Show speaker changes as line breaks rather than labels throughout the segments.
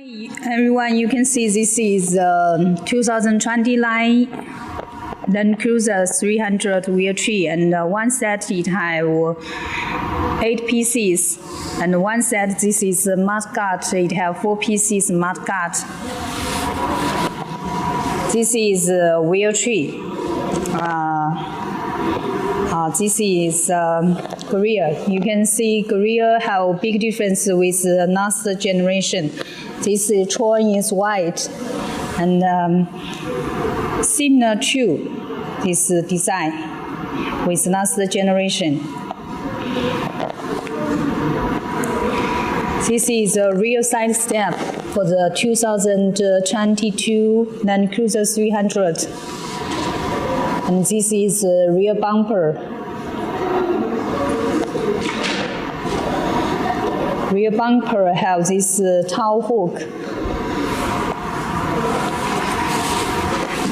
Everyone, you can see this is 2020 line Land Cruiser 300 wheel tree, and one set it have 8 pieces, and one set this is mudguard, it have 4 pieces mudguard. This is wheel tree. This is Korea. You can see Korea have big difference with the last generation. This drawing is white and similar to this design with last generation. This is a real side step for the 2022 Land Cruiser 300. And this is a rear bumper. Rear bumper have this tail hook.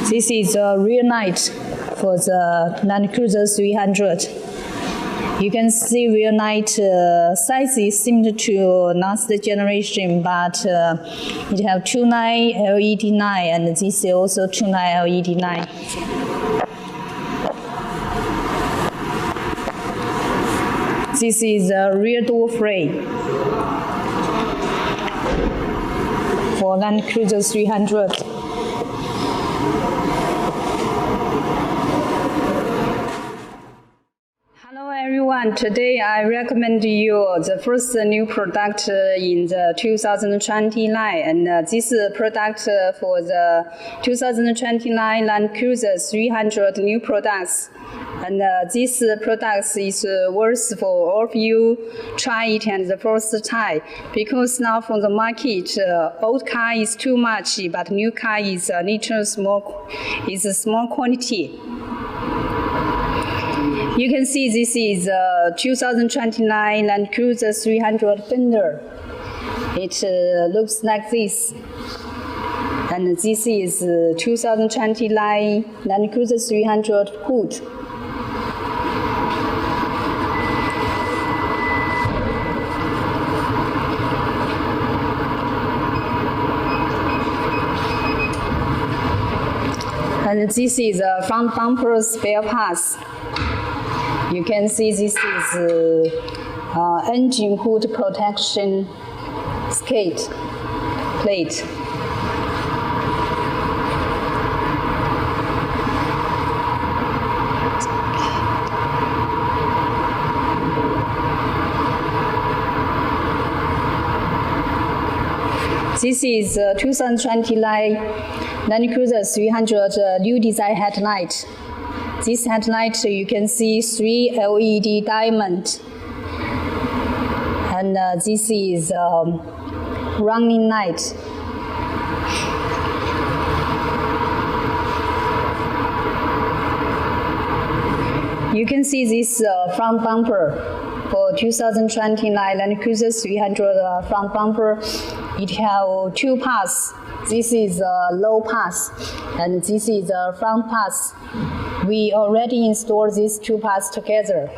This is a rear light for the Land Cruiser 300. You can see rear light size is similar to last generation, but it have 2 line LED line, and this is also 2 line LED line. This is a rear door frame for Land Cruiser 300. Hello everyone, today I recommend you the first new product in the 2020 line, and this product for the 2020 line Land Cruiser 300 new products. And this product is worth for all of you try it and the first time, because now from the market, old car is too much, but new car is a little small, is a small quantity. You can see this is 2029 Land Cruiser 300 fender. It looks like this. And this is 2029 Land Cruiser 300 hood. And this is a front bumper spare parts. You can see this is engine hood protection skate plate. This is 2020 Land Cruiser 300 new design headlight. This headlight you can see 3 LED diamond, and this is running light. You can see this front bumper for 2029 Land Cruiser 300 front bumper. It have 2 parts. This is a low pass, and this is a front pass. We already installed these 2 parts together.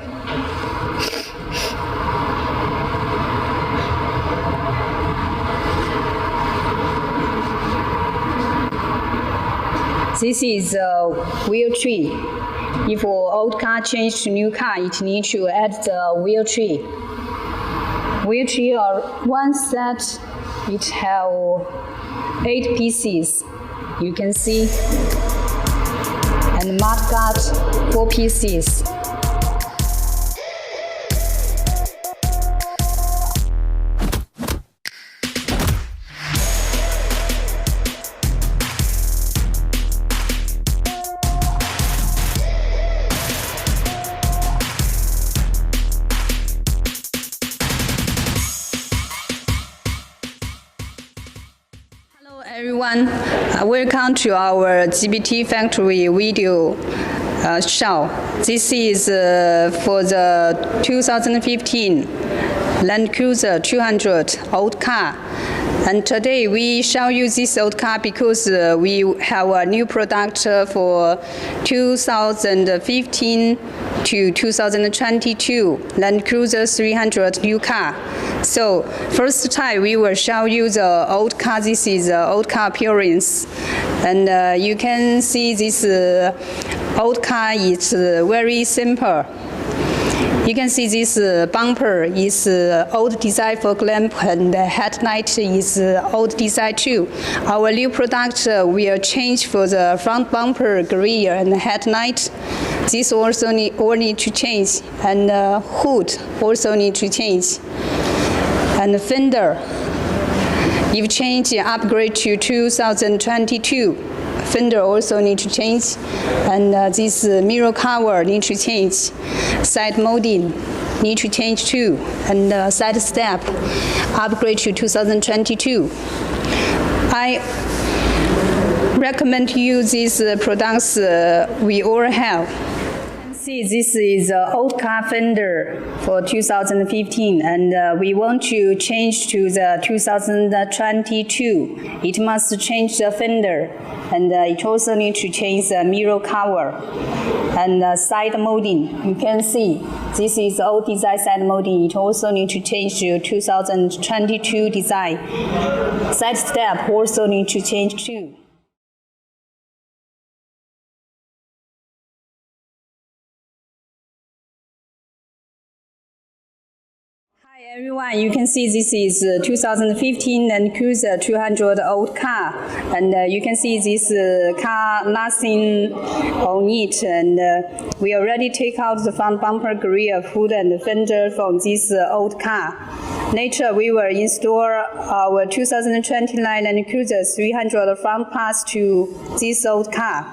This is a wheel tree. If old car change to new car, it needs to add the wheel tree. Wheel tree are one set. It have 8 pieces. You can see, and mudguard 4 pieces. Everyone, welcome to our GBT factory video show. This is for the 2015 Land Cruiser 200 old car. And today we show you this old car because we have a new product for 2015 to 2022 Land Cruiser 300 new car. So first time we will show you the old car. This is the old car appearance, and you can see this old car is very simple. You can see this bumper is old design for lamp, and the headlight is old design too. Our new product will change for the front bumper, grille, and headlight. This also need to change, and hood also need to change. And the fender, if change, upgrade to 2022. Fender also need to change, and this mirror cover need to change. Side molding need to change too, and side step upgrade to 2022. I recommend you these products we all have. See, this is an old car fender for 2015, and we want to change to the 2022. It must change the fender, and it also needs to change the mirror cover and side molding. You can see this is old design side molding. It also needs to change to 2022 design. Side step also needs to change too. Hi everyone, you can see this is 2015 Land Cruiser 200 old car, and you can see this car nothing on it, and we already take out the front bumper, grille, hood, and fender from this old car. Later we will install our 2029 Land Cruiser 300 front parts to this old car.